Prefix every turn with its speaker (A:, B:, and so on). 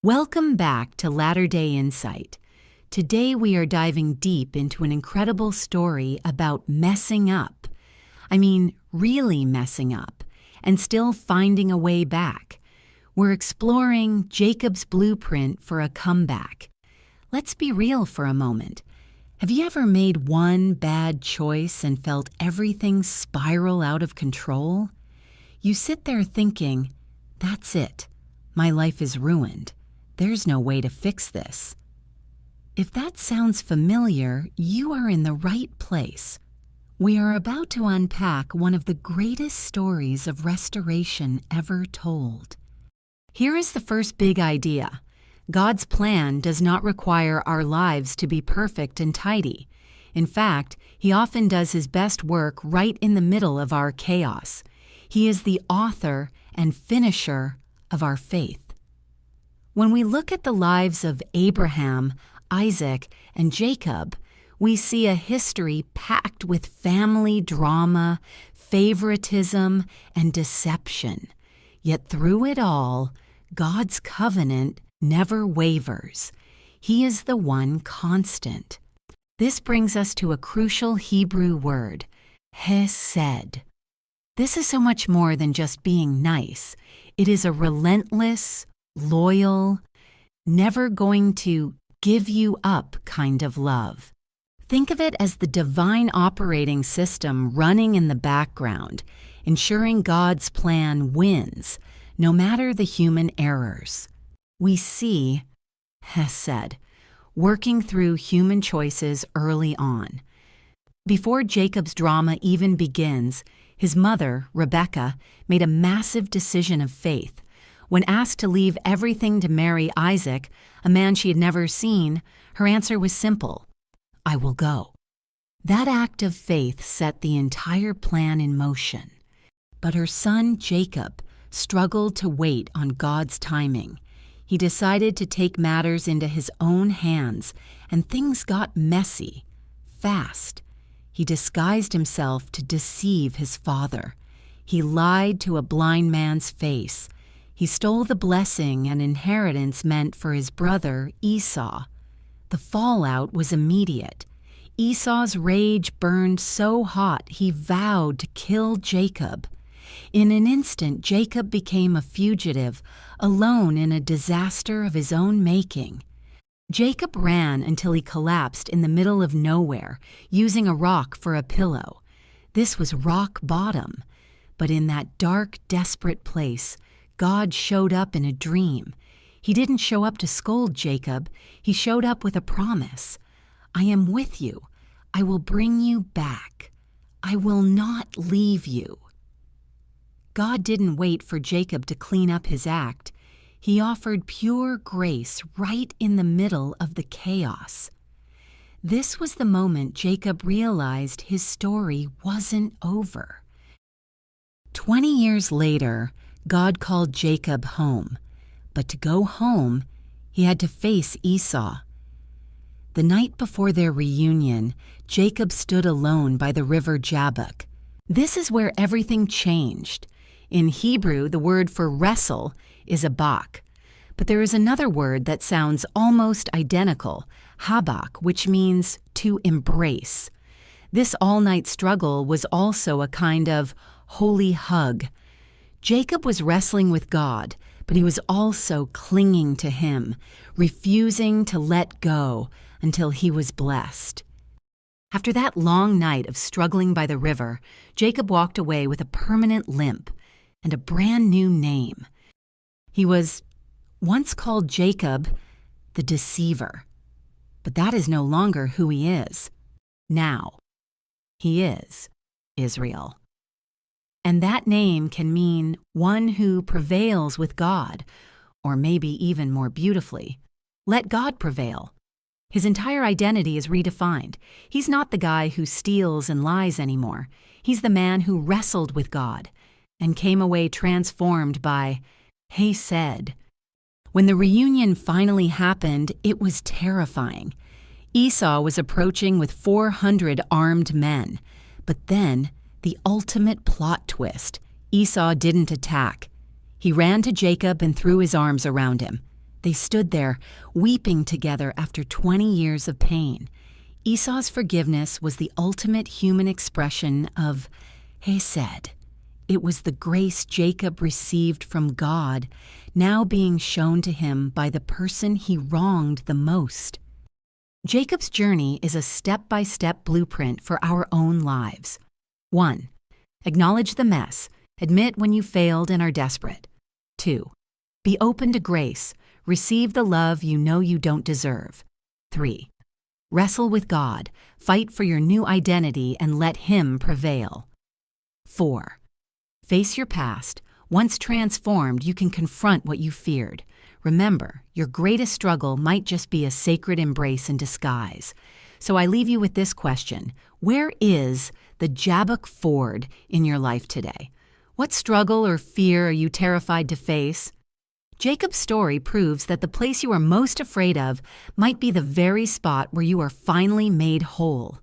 A: Welcome back to Latter-day Insight. Today we are diving deep into an incredible story about messing up. Really messing up, and still finding a way back. We're exploring Jacob's blueprint for a comeback. Let's be real for a moment. Have you ever made one bad choice and felt everything spiral out of control? You sit there thinking, that's it. My life is ruined. There's no way to fix this. If that sounds familiar, you are in the right place. We are about to unpack one of the greatest stories of restoration ever told. Here is the first big idea. God's plan does not require our lives to be perfect and tidy. In fact, He often does His best work right in the middle of our chaos. He is the author and finisher of our faith. When we look at the lives of Abraham, Isaac, and Jacob, we see a history packed with family drama, favoritism, and deception. Yet through it all, God's covenant never wavers. He is the one constant. This brings us to a crucial Hebrew word, Chesed. This is so much more than just being nice. It is a relentless, loyal, never going to give you up kind of love. Think of it as the divine operating system running in the background, ensuring God's plan wins, no matter the human errors. We see Chesed working through human choices early on. Before Jacob's drama even begins, his mother, Rebekah, made a massive decision of faith. When asked to leave everything to marry Isaac, a man she had never seen, her answer was simple: I will go. That act of faith set the entire plan in motion. But her son Jacob struggled to wait on God's timing. He decided to take matters into his own hands, and things got messy, fast. He disguised himself to deceive his father. He lied to a blind man's face. He stole the blessing and inheritance meant for his brother Esau. The fallout was immediate. Esau's rage burned so hot he vowed to kill Jacob. In an instant, Jacob became a fugitive, alone in a disaster of his own making. Jacob ran until he collapsed in the middle of nowhere, using a rock for a pillow. This was rock bottom. But in that dark, desperate place, God showed up in a dream. He didn't show up to scold Jacob. He showed up with a promise. I am with you. I will bring you back. I will not leave you. God didn't wait for Jacob to clean up his act. He offered pure grace right in the middle of the chaos. This was the moment Jacob realized his story wasn't over. 20 years later, God called Jacob home, but to go home, he had to face Esau. The night before their reunion, Jacob stood alone by the river Jabbok. This is where everything changed. In Hebrew, the word for wrestle is Abak, but there is another word that sounds almost identical, Habak, which means to embrace. This all-night struggle was also a kind of holy hug. Jacob was wrestling with God, but he was also clinging to Him, refusing to let go until he was blessed. After that long night of struggling by the river, Jacob walked away with a permanent limp and a brand new name. He was once called Jacob, the deceiver, but that is no longer who he is. Now, he is Israel. And that name can mean one who prevails with God, or maybe even more beautifully, let God prevail. His entire identity is redefined. He's not the guy who steals and lies anymore. He's the man who wrestled with God and came away transformed by Chesed. When the reunion finally happened, it was terrifying. Esau was approaching with 400 armed men, but then the ultimate plot twist. Esau didn't attack. He ran to Jacob and threw his arms around him. They stood there, weeping together after 20 years of pain. Esau's forgiveness was the ultimate human expression of Chesed. It was the grace Jacob received from God, now being shown to him by the person he wronged the most. Jacob's journey is a step-by-step blueprint for our own lives. 1. Acknowledge the mess. Admit when you failed and are desperate. 2. Be open to grace. Receive the love you know you don't deserve. 3. Wrestle with God. Fight for your new identity and let Him prevail. 4. Face your past. Once transformed, you can confront what you feared. Remember, your greatest struggle might just be a sacred embrace in disguise. So I leave you with this question. Where is the Abak ford in your life today? What struggle or fear are you terrified to face? Jacob's story proves that the place you are most afraid of might be the very spot where you are finally made whole.